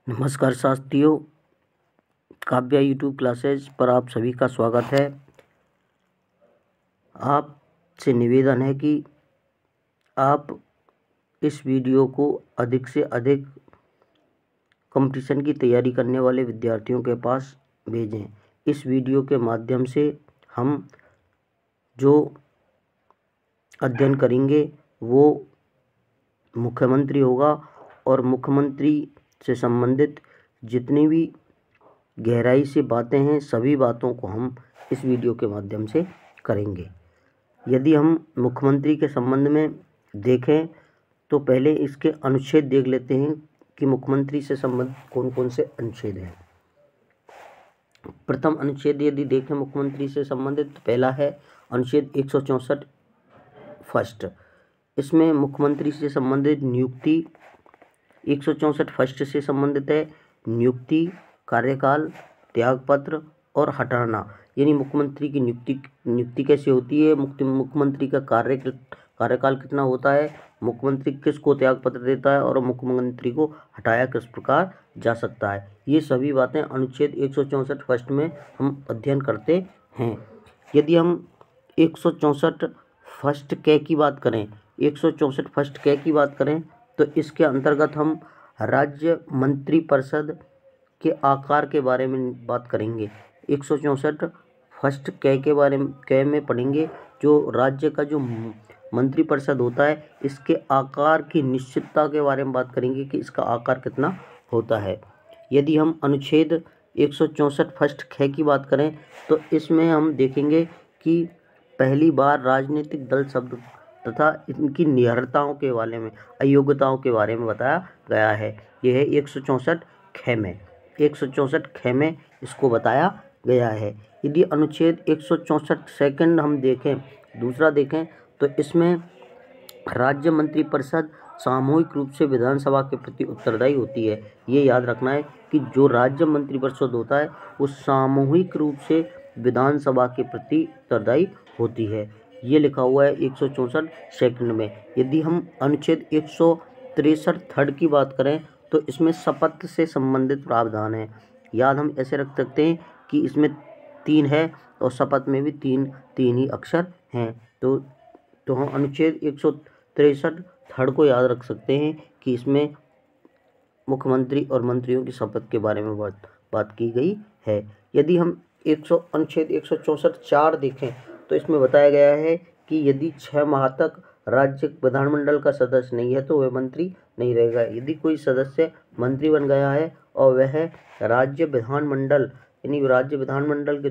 नमस्कार साथियों, Kavya YouTube classes पर आप सभी का स्वागत है। आपसे निवेदन है कि आप इस वीडियो को अधिक से अधिक कंपटीशन की तैयारी करने वाले विद्यार्थियों के पास भेजें। इस वीडियो के माध्यम से हम जो अध्ययन करेंगे वो मुख्यमंत्री होगा और मुख्यमंत्री से संबंधित जितनी भी गहराई से बातें हैं सभी बातों को हम इस वीडियो के माध्यम से करेंगे। यदि हम मुख्यमंत्री के संबंध में देखें तो पहले इसके अनुच्छेद देख लेते हैं कि मुख्यमंत्री से संबंधित कौन कौन से अनुच्छेद हैं। प्रथम अनुच्छेद यदि देखें मुख्यमंत्री से संबंधित तो पहला है अनुच्छेद 164 फर्स्ट। इसमें मुख्यमंत्री से संबंधित नियुक्ति 164 फर्स्ट से संबंधित है। नियुक्ति, कार्यकाल, त्यागपत्र और हटाना, यानी मुख्यमंत्री की नियुक्ति कैसे होती है, मुख्यमंत्री का कार्यकाल कितना होता है, मुख्यमंत्री किसको त्यागपत्र देता है और मुख्यमंत्री को हटाया किस प्रकार जा सकता है, ये सभी बातें अनुच्छेद 164 फर्स्ट में हम अध्ययन करते हैं। यदि हम 164 फर्स्ट क की बात करें, 164 फर्स्ट क की बात करें तो इसके अंतर्गत हम राज्य मंत्रिपरिषद के आकार के बारे में बात करेंगे। 164 फर्स्ट क के बारे में क में पढ़ेंगे जो राज्य का जो मंत्रिपरिषद होता है इसके आकार की निश्चितता के बारे में बात करेंगे कि इसका आकार कितना होता है। यदि हम अनुच्छेद 164 फर्स्ट ख की बात करें तो इसमें हम देखेंगे कि पहली बार राजनीतिक दल शब्द तथा इनकी निहरताओं के बारे में, अयोग्यताओं के बारे में बताया गया है। यह है 164 ख में, 164 ख में इसको बताया गया है। यदि अनुच्छेद 164 सेकंड हम देखें, दूसरा देखें तो इसमें राज्य मंत्रिपरिषद सामूहिक रूप से विधानसभा के प्रति उत्तरदायी होती है। ये याद रखना है कि जो राज्य मंत्रिपरिषद होता है वो सामूहिक रूप से विधानसभा के प्रति उत्तरदायी होती है। ये लिखा हुआ है 164 सेकंड में। यदि हम अनुच्छेद 163 थर्ड की बात करें तो इसमें शपथ से संबंधित प्रावधान है। याद हम ऐसे रख सकते हैं कि इसमें 3 है और शपथ में भी तीन ही अक्षर हैं। तो हम अनुच्छेद 163 थर्ड को याद रख सकते हैं कि इसमें मुख्यमंत्री और मंत्रियों की शपथ के बारे में बात की गई है। यदि हम अनुच्छेद 164 4 देखें तो इसमें बताया गया है कि यदि 6 माह तक राज्य विधानमंडल का सदस्य नहीं है तो वह मंत्री नहीं रहेगा। यदि कोई सदस्य मंत्री बन गया है और वह राज्य विधानमंडल यानी राज्य विधानमंडल के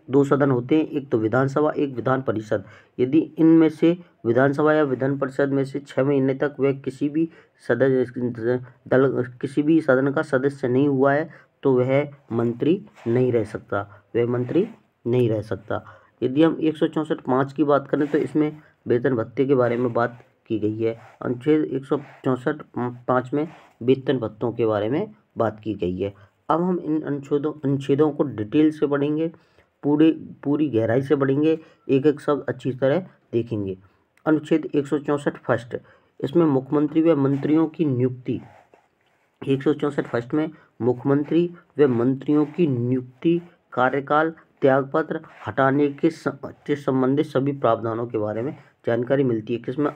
दो सदन होते हैं, एक तो विधानसभा एक विधान परिषद। यदि इनमें से विधानसभा या विधान परिषद में से 6 महीने तक वह किसी भी सदन का सदस्य नहीं हुआ है तो वह मंत्री नहीं रह सकता, यदि हम 164 5 की बात करें तो इसमें वेतन भत्ते के बारे में बात की गई है। अनुच्छेद 164 5 में वेतन भत्तों के बारे में बात की गई है। अब हम इन अनुच्छेदों को डिटेल से पढ़ेंगे, पूरी गहराई से पढ़ेंगे, एक एक शब्द अच्छी तरह देखेंगे। अनुच्छेद 164 फर्स्ट, इसमें मुख्यमंत्री व मंत्रियों की नियुक्ति। 164 फर्स्ट में मुख्यमंत्री व मंत्रियों की नियुक्ति, कार्यकाल, त्यागपत्र हटाने के संबंधित सभी प्रावधानों के बारे में जानकारी मिलती है। किसमें?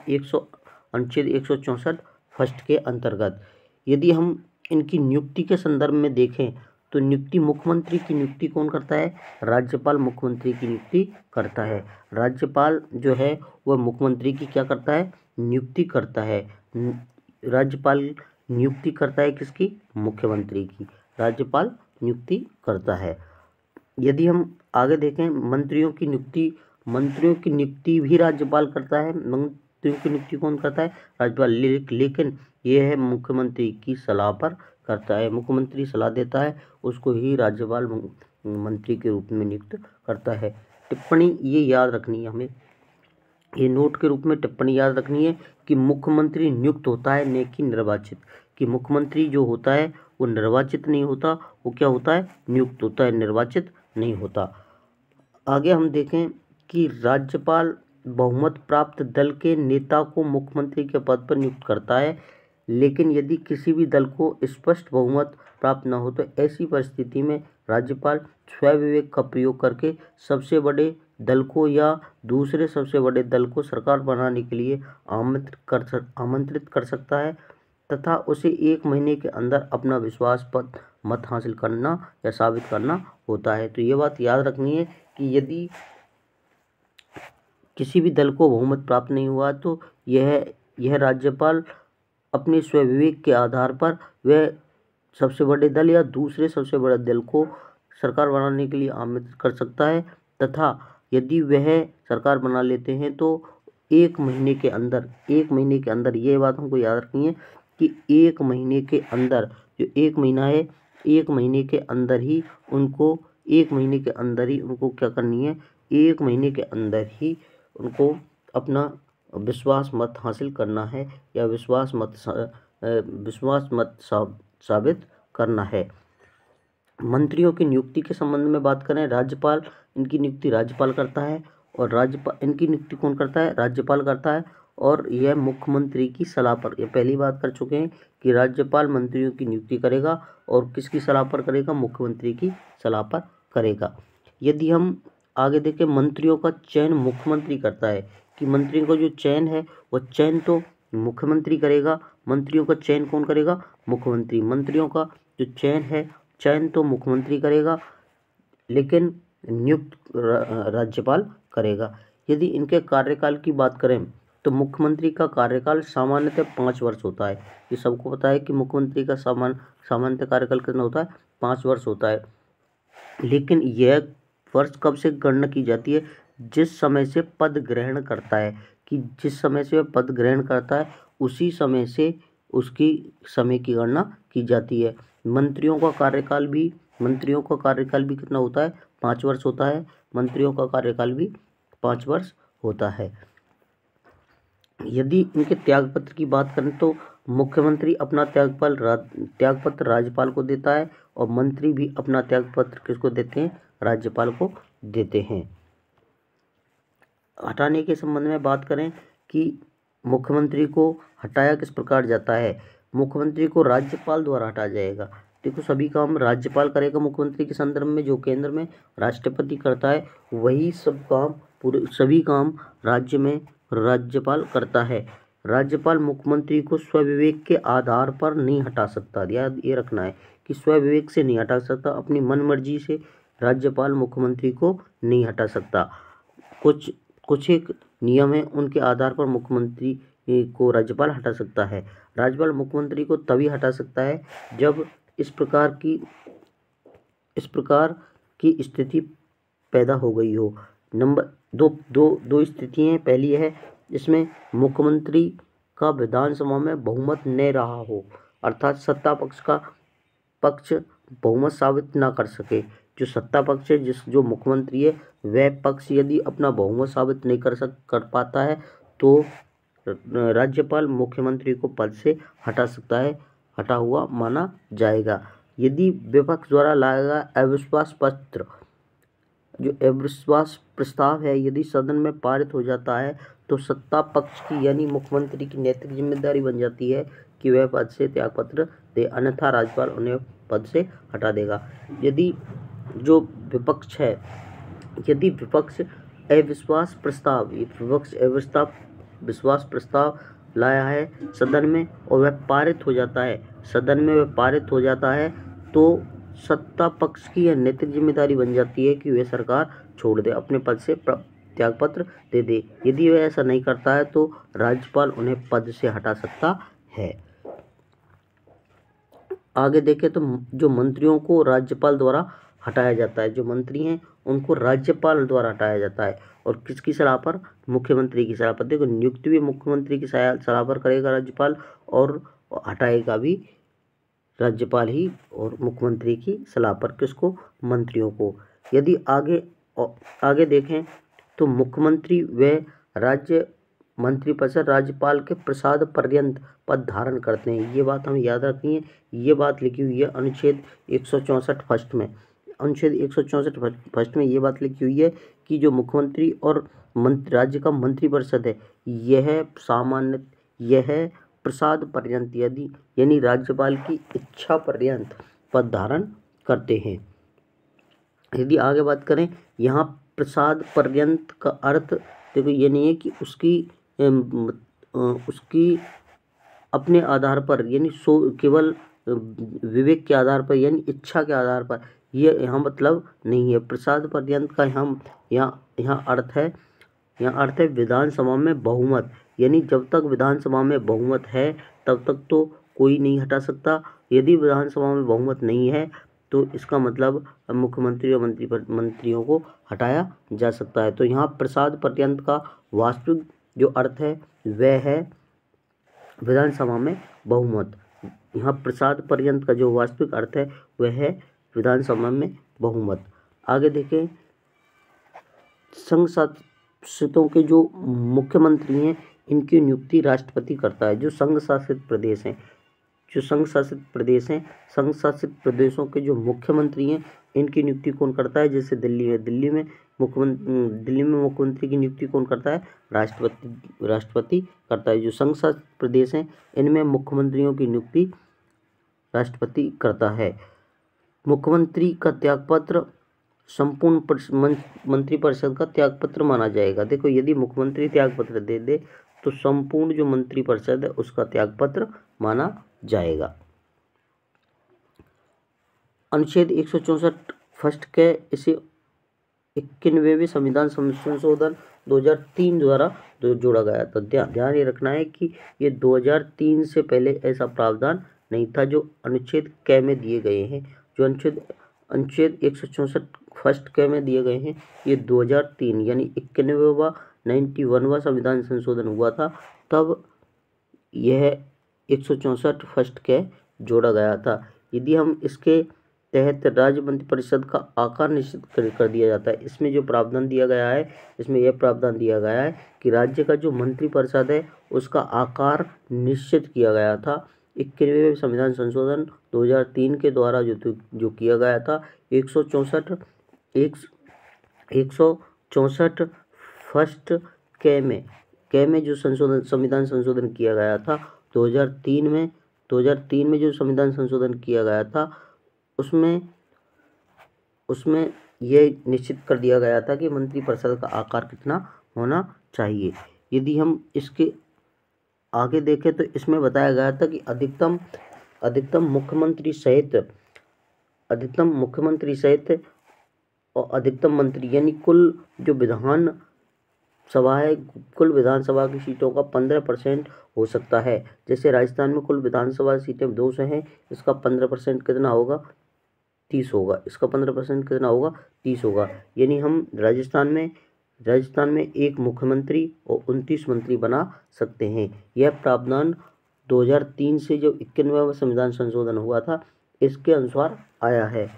अनुच्छेद 164 फर्स्ट के अंतर्गत। यदि हम इनकी नियुक्ति के संदर्भ में देखें तो मुख्यमंत्री की नियुक्ति कौन करता है? राज्यपाल मुख्यमंत्री की नियुक्ति करता है। राज्यपाल जो है वह मुख्यमंत्री की क्या करता है? नियुक्ति करता है। राज्यपाल नियुक्ति करता है किसकी? मुख्यमंत्री की। राज्यपाल नियुक्ति करता है। यदि हम आगे देखें मंत्रियों की नियुक्ति भी राज्यपाल करता है। मंत्रियों की नियुक्ति कौन करता है? राज्यपाल। लेकिन यह है मुख्यमंत्री की सलाह पर करता है। मुख्यमंत्री सलाह देता है, उसको ही राज्यपाल मंत्री के रूप में नियुक्त करता है। टिप्पणी ये याद रखनी है हमें, ये नोट के रूप में टिप्पणी याद रखनी है कि मुख्यमंत्री नियुक्त होता है न कि निर्वाचित। कि मुख्यमंत्री जो होता है वो निर्वाचित नहीं होता, वो क्या होता है? नियुक्त होता है, निर्वाचित नहीं होता। आगे हम देखें कि राज्यपाल बहुमत प्राप्त दल के नेता को मुख्यमंत्री के पद पर नियुक्त करता है। लेकिन यदि किसी भी दल को स्पष्ट बहुमत प्राप्त न हो तो ऐसी परिस्थिति में राज्यपाल स्वविवेक का प्रयोग करके सबसे बड़े दल को या दूसरे सबसे बड़े दल को सरकार बनाने के लिए आमंत्रित कर सकता है तथा उसे 1 महीने के अंदर अपना विश्वास मत हासिल करना या साबित करना होता है। तो ये बात याद रखनी है कि यदि किसी भी दल को बहुमत प्राप्त नहीं हुआ तो यह राज्यपाल अपने स्वविवेक के आधार पर वह सबसे बड़े दल या दूसरे सबसे बड़े दल को सरकार बनाने के लिए आमंत्रित कर सकता है तथा यदि वह सरकार बना लेते हैं तो 1 महीने के अंदर ये बात हमको याद रखनी है कि 1 महीने के अंदर, जो 1 महीना है, 1 महीने के अंदर ही उनको क्या करनी है, 1 महीने के अंदर ही उनको अपना विश्वास मत हासिल करना है या विश्वास मत साबित करना है। मंत्रियों की नियुक्ति के संबंध में बात करें, इनकी नियुक्ति राज्यपाल करता है और इनकी नियुक्ति कौन करता है? राज्यपाल करता है और यह मुख्यमंत्री की सलाह पर, यह पहली बात कर चुके हैं कि राज्यपाल मंत्रियों की नियुक्ति करेगा और किसकी सलाह पर करेगा? मुख्यमंत्री की सलाह पर करेगा। यदि हम आगे देखें, मंत्रियों का चयन मुख्यमंत्री करता है कि मंत्रियों का जो चयन है वह चयन तो मुख्यमंत्री करेगा। मंत्रियों का चयन कौन करेगा? मुख्यमंत्री। मंत्रियों का जो चयन तो मुख्यमंत्री करेगा लेकिन नियुक्त राज्यपाल करेगा। यदि इनके कार्यकाल की बात करें तो मुख्यमंत्री का कार्यकाल सामान्यतः 5 वर्ष होता है। ये सबको पता है कि मुख्यमंत्री का सामान्यतः कार्यकाल कितना होता है? 5 वर्ष होता है। लेकिन यह वर्ष कब से गणना की जाती है? जिस समय से पद ग्रहण करता है, कि जिस समय से वह पद ग्रहण करता है उसी समय से उसकी समय की गणना की जाती है। मंत्रियों का कार्यकाल भी कितना होता है? 5 वर्ष होता है। मंत्रियों का कार्यकाल भी 5 वर्ष होता है। यदि इनके त्यागपत्र की बात करें तो मुख्यमंत्री अपना त्यागपत्र राज्यपाल को देता है और मंत्री भी अपना त्यागपत्र किसको देते हैं? राज्यपाल को देते हैं। हटाने के संबंध में बात करें कि मुख्यमंत्री को हटाया किस प्रकार जाता है। मुख्यमंत्री को राज्यपाल द्वारा हटाया जाएगा। देखो, सभी काम राज्यपाल करेगा मुख्यमंत्री के संदर्भ में। जो केंद्र में राष्ट्रपति करता है वही सभी काम राज्य में राज्यपाल करता है। राज्यपाल मुख्यमंत्री को स्वविवेक के आधार पर नहीं हटा सकता। याद ये रखना है कि स्वविवेक से नहीं हटा सकता, अपनी मनमर्जी से राज्यपाल मुख्यमंत्री को नहीं हटा सकता। कुछ एक नियम है, उनके आधार पर मुख्यमंत्री को राज्यपाल हटा सकता है। राज्यपाल मुख्यमंत्री को तभी हटा सकता है जब इस प्रकार की स्थिति पैदा हो गई हो। नंबर दो स्थितियाँ हैं। पहली है इसमें मुख्यमंत्री का विधानसभा में बहुमत न रहा हो, अर्थात सत्ता पक्ष बहुमत साबित ना कर सके। जो सत्ता पक्ष है, जो मुख्यमंत्री है, वह पक्ष यदि अपना बहुमत साबित नहीं कर पाता है तो राज्यपाल मुख्यमंत्री को पद से हटा सकता है, हटा हुआ माना जाएगा। यदि विपक्ष द्वारा लाया गया अविश्वास प्रस्ताव है, यदि सदन में पारित हो जाता है तो सत्ता पक्ष की यानी मुख्यमंत्री की नैतिक जिम्मेदारी बन जाती है कि वह पद से त्यागपत्र दे, अन्यथा राज्यपाल उन्हें पद से हटा देगा। यदि विपक्ष अविश्वास प्रस्ताव लाया है सदन में और वह पारित हो जाता है तो सत्ता पक्ष की यह नैतिक जिम्मेदारी बन जाती है कि वह सरकार छोड़ दे, अपने पद से त्यागपत्र दे दे। यदि वह ऐसा नहीं करता है तो राज्यपाल उन्हें पद से हटा सकता है। आगे देखें तो जो मंत्रियों को राज्यपाल द्वारा हटाया जाता है, जो मंत्री हैं उनको राज्यपाल द्वारा हटाया जाता है और किसकी सलाह पर? मुख्यमंत्री की सलाह पर। देखो, नियुक्ति भी मुख्यमंत्री की सलाह पर करेगा राज्यपाल और हटाएगा भी राज्यपाल ही और मुख्यमंत्री की सलाह पर। किसको? मंत्रियों को। यदि आगे देखें तो मुख्यमंत्री व राज्य मंत्रिपरिषद राज्यपाल के प्रसाद पर्यंत पद धारण करते हैं। ये बात हमें याद रखनी है। ये बात लिखी हुई है अनुच्छेद 164 फर्स्ट में। अनुच्छेद 164 फर्स्ट में ये बात लिखी हुई है कि जो मुख्यमंत्री और राज्य का मंत्रिपरिषद है यह प्रसाद पर्यंत यानी राज्यपाल की इच्छा पर्यंत पद धारण करते हैं। यदि आगे बात करें, यहाँ प्रसाद पर्यंत का अर्थ देखो ये नहीं है कि उसकी अपने आधार पर यानी केवल विवेक के आधार पर यानी इच्छा के आधार पर, ये यहाँ मतलब नहीं है। प्रसाद पर्यंत का यहाँ अर्थ है विधानसभा में बहुमत, यानी जब तक विधानसभा में बहुमत है तब तक तो कोई नहीं हटा सकता। यदि विधानसभा में बहुमत नहीं है तो इसका मतलब मुख्यमंत्री और मंत्रियों को हटाया जा सकता है। तो यहाँ प्रसाद पर्यंत का वास्तविक जो अर्थ है वह है विधानसभा में बहुमत। यहाँ प्रसाद पर्यंत का जो वास्तविक अर्थ है वह है विधानसभा में बहुमत। आगे देखें, संघ शासितों के जो मुख्यमंत्री हैं इनकी नियुक्ति राष्ट्रपति करता है। जो संघ शासित प्रदेश हैं संघ शासित प्रदेशों के जो मुख्यमंत्री हैं इनकी नियुक्ति कौन करता है? जैसे दिल्ली में मुख्यमंत्री की नियुक्ति कौन करता है? राष्ट्रपति करता है। जो संघ शासित प्रदेश हैं इनमें मुख्यमंत्रियों की नियुक्ति राष्ट्रपति करता है। मुख्यमंत्री का त्यागपत्र संपूर्ण मंत्रिपरिषद का त्यागपत्र माना जाएगा। देखो, यदि मुख्यमंत्री त्यागपत्र दे दे तो संपूर्ण जो मंत्रिपरिषद है उसका त्यागपत्र माना जाएगा। अनुच्छेद 164 फर्स्ट के इसे 91वें संविधान संशोधन 2003 द्वारा जोड़ा गया था। ध्यान ये रखना है कि ये 2003 से पहले ऐसा प्रावधान नहीं था जो अनुच्छेद क में दिए गए हैं। जो अनुच्छेद 164 फर्स्ट क में दिए गए हैं ये 2003 यानी 91वां संविधान संशोधन हुआ था, तब यह 164 फर्स्ट क जोड़ा गया था। यदि हम इसके तहत राज्य मंत्रिपरिषद का आकार निश्चित कर दिया जाता है। इसमें जो प्रावधान दिया गया है, इसमें यह प्रावधान दिया गया है कि राज्य का जो मंत्रिपरिषद है उसका आकार निश्चित किया गया था। 91वें संविधान संशोधन 2003 के द्वारा जो किया गया था। 164 फर्स्ट क में जो संविधान संशोधन किया गया था 2003 में जो संविधान संशोधन किया गया था उसमें यह निश्चित कर दिया गया था कि मंत्रिपरिषद का आकार कितना होना चाहिए। यदि हम इसके आगे देखें तो इसमें बताया गया था कि अधिकतम मुख्यमंत्री सहित और अधिकतम मंत्री यानी कुल जो कुल विधानसभा की सीटों का 15% हो सकता है। जैसे राजस्थान में कुल विधानसभा सीटें 200 हैं, इसका 15% कितना होगा? 30 होगा। इसका 15% कितना होगा? 30 होगा। यानी हम राजस्थान में एक मुख्यमंत्री और 29 मंत्री बना सकते हैं। यह प्रावधान 2003 से जो 91वां संविधान संशोधन हुआ था इसके अनुसार आया है।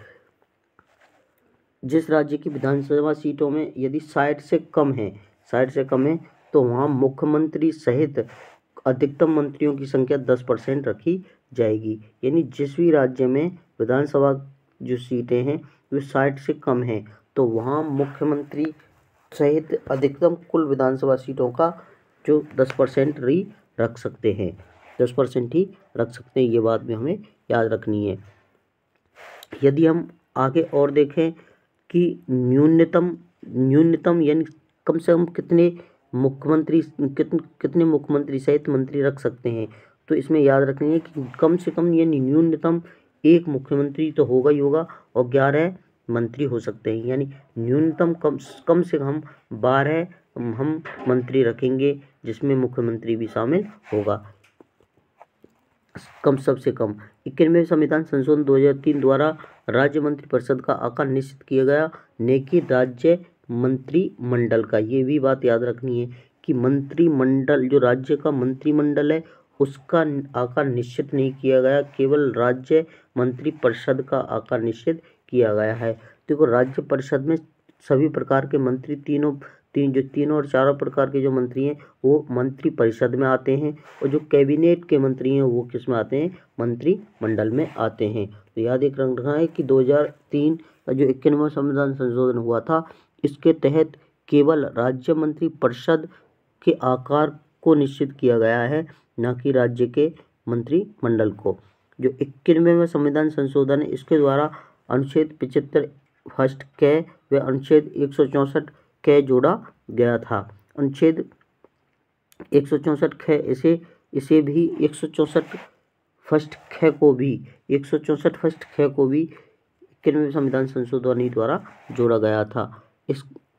जिस राज्य की विधानसभा सीटों में यदि 60 से कम है तो वहाँ मुख्यमंत्री सहित अधिकतम मंत्रियों की संख्या 10% रखी जाएगी। यानी जिस भी राज्य में विधानसभा जो सीटें हैं वे 60 से कम हैं तो वहाँ मुख्यमंत्री सहित अधिकतम कुल विधानसभा सीटों का जो 10% ही रख सकते हैं। 10% ही रख सकते हैं, ये बात भी हमें याद रखनी है। यदि हम आगे और देखें कि न्यूनतम यानी कम से कम कितने मुख्यमंत्री सहित मंत्री रख सकते हैं, तो इसमें याद रखनी है कि कम से कम यानी न्यूनतम एक मुख्यमंत्री तो होगा ही होगा और 11 मंत्री हो सकते हैं। यानी न्यूनतम कम से कम 12 हम मंत्री रखेंगे जिसमें मुख्यमंत्री भी शामिल होगा। सबसे कम 91वें संविधान संशोधन 2003 द्वारा राज्य मंत्रिपरिषद का आकार निश्चित किया गया, न कि राज्य मंत्रिमंडल का। ये भी बात याद रखनी है कि मंत्रिमंडल जो राज्य का मंत्रिमंडल है उसका आकार निश्चित नहीं किया गया, केवल राज्य मंत्रिपरिषद का आकार निश्चित किया गया है। देखो, राज्य परिषद में सभी प्रकार के मंत्री तीनों और चारों प्रकार के जो मंत्री हैं वो मंत्रिपरिषद में आते हैं और जो कैबिनेट के मंत्री हैं वो किस में आते हैं? मंत्रिमंडल में आते हैं। तो याद रखना है कि 2003 का जो 91वां संविधान संशोधन हुआ था इसके तहत केवल राज्य मंत्रिपरिषद के आकार को निश्चित किया गया है, न कि राज्य के मंत्रिमंडल को। जो 91वें संविधान संशोधन है, इसके द्वारा अनुच्छेद 75 फर्स्ट क व अनुच्छेद 164 क जोड़ा गया था। अनुच्छेद 164 ख इसे भी 164 फर्स्ट ख को भी 164 फर्स्ट ख को भी 91वें संविधान संशोधन द्वारा जोड़ा गया था।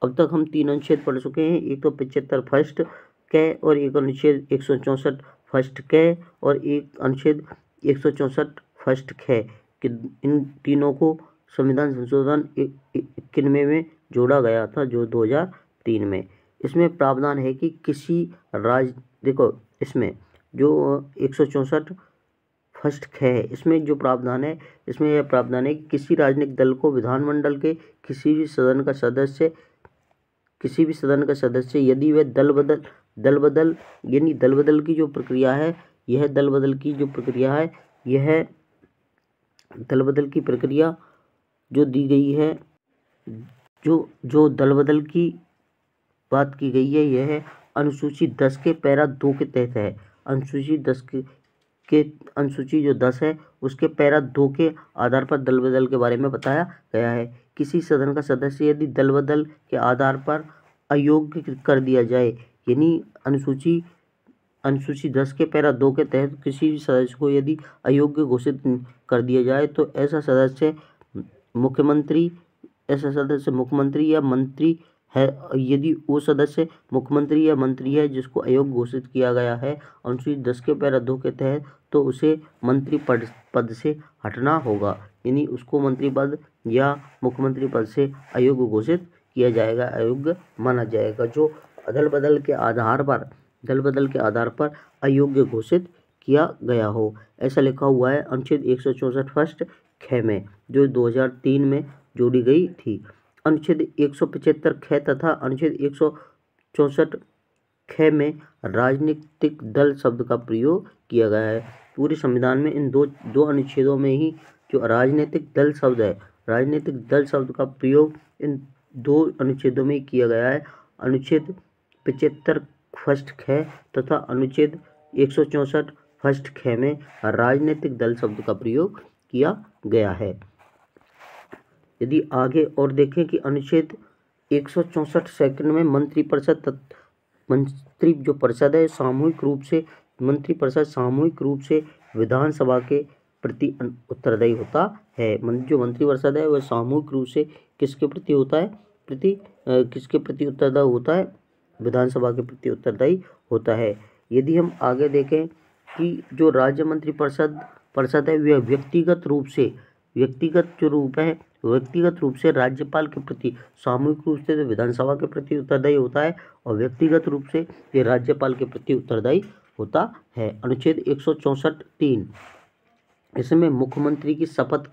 अब तक हम 3 अनुच्छेद पढ़ चुके हैं, एक तो 75 फर्स्ट क और एक अनुच्छेद 164 फर्स्ट क और एक अनुच्छेद 164 फर्स्ट ख कि इन तीनों को संविधान संशोधन 91 में जोड़ा गया था, जो 2003 में। इसमें प्रावधान है कि किसी देखो इसमें जो 164 फर्स्ट ख है, इसमें जो प्रावधान है, इसमें यह प्रावधान है कि किसी राजनीतिक दल को विधानमंडल के किसी भी सदन का सदस्य यदि वह दल बदल यानी दल बदल की जो प्रक्रिया है, यह दल बदल की प्रक्रिया जो दी गई है, जो दल बदल की बात की गई है, यह अनुसूची 10 के पैरा 2 के तहत है। अनुसूची जो 10 है उसके पैरा 2 के आधार पर दल बदल के बारे में बताया गया है। किसी सदन का सदस्य यदि दल बदल के आधार पर अयोग्य कर दिया जाए, यानी अनुसूची 10 के पैरा 2 के तहत किसी भी सदस्य को यदि अयोग्य घोषित कर दिया जाए, तो ऐसा सदस्य मुख्यमंत्री या मंत्री है। यदि वो सदस्य मुख्यमंत्री या मंत्री है जिसको अयोग्य घोषित किया गया है अनुसूची 10 के पैरा 2 के तहत, तो उसे मंत्री पद से हटना होगा, यानी उसको मंत्री पद या मुख्यमंत्री पद से अयोग्य घोषित किया जाएगा, अयोग्य माना जाएगा, जो दल बदल के आधार पर अयोग्य घोषित किया गया हो। ऐसा लिखा हुआ है अनुच्छेद 164 फर्स्ट ख में, जो 2003 में जोड़ी गई थी। अनुच्छेद 175 ख तथा अनुच्छेद 164 ख में राजनीतिक दल शब्द का प्रयोग किया गया है। पूरे संविधान में इन दो अनुच्छेदों में ही जो राजनीतिक दल शब्द का प्रयोग इन 2 अनुच्छेदों में किया गया है। अनुच्छेद 75 फर्स्ट ख तथा अनुच्छेद 164 फर्स्ट ख में राजनीतिक दल शब्द का प्रयोग किया गया है। यदि आगे और देखें कि अनुच्छेद 164 सेकंड में मंत्रिपरिषद है सामूहिक रूप से विधानसभा के प्रति उत्तरदायी होता है। जो मंत्रिपरिषद है वह सामूहिक रूप से किसके प्रति होता है? किसके प्रति उत्तरदायी होता है? विधानसभा के प्रति उत्तरदायी होता है। यदि हम आगे देखें कि जो राज्य मंत्रिपरिषद है वह व्यक्तिगत रूप से राज्यपाल के प्रति सामूहिक रूप से विधानसभा के प्रति उत्तरदायी होता है और व्यक्तिगत रूप से ये राज्यपाल के प्रति उत्तरदायी होता है। अनुच्छेद 164(3) इसमें मुख्यमंत्री की शपथ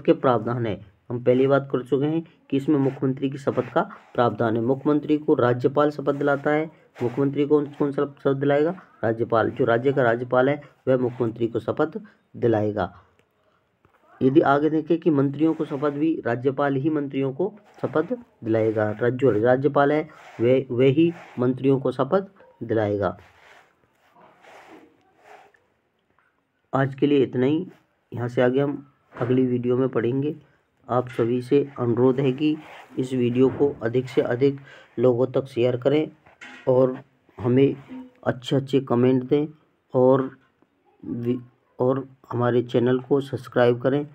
के प्रावधान है। हम पहली बात कर चुके हैं कि इसमें मुख्यमंत्री की शपथ का प्रावधान है। मुख्यमंत्री को राज्यपाल शपथ दिलाता है। मुख्यमंत्री को कौन सा शपथ दिलाएगा? राज्यपाल। जो राज्य का राज्यपाल है वह मुख्यमंत्री को शपथ दिलाएगा। यदि आगे देखें कि मंत्रियों को शपथ भी राज्यपाल ही मंत्रियों को शपथ दिलाएगा। जो राज्यपाल है वह ही मंत्रियों को शपथ दिलाएगा। आज के लिए इतना ही। यहाँ से आगे हम अगली वीडियो में पढ़ेंगे। आप सभी से अनुरोध है कि इस वीडियो को अधिक से अधिक लोगों तक शेयर करें और हमें अच्छे कमेंट दें और हमारे चैनल को सब्सक्राइब करें।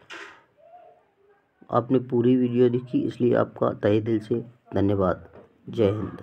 आपने पूरी वीडियो देखी इसलिए आपका तहे दिल से धन्यवाद। जय हिंद।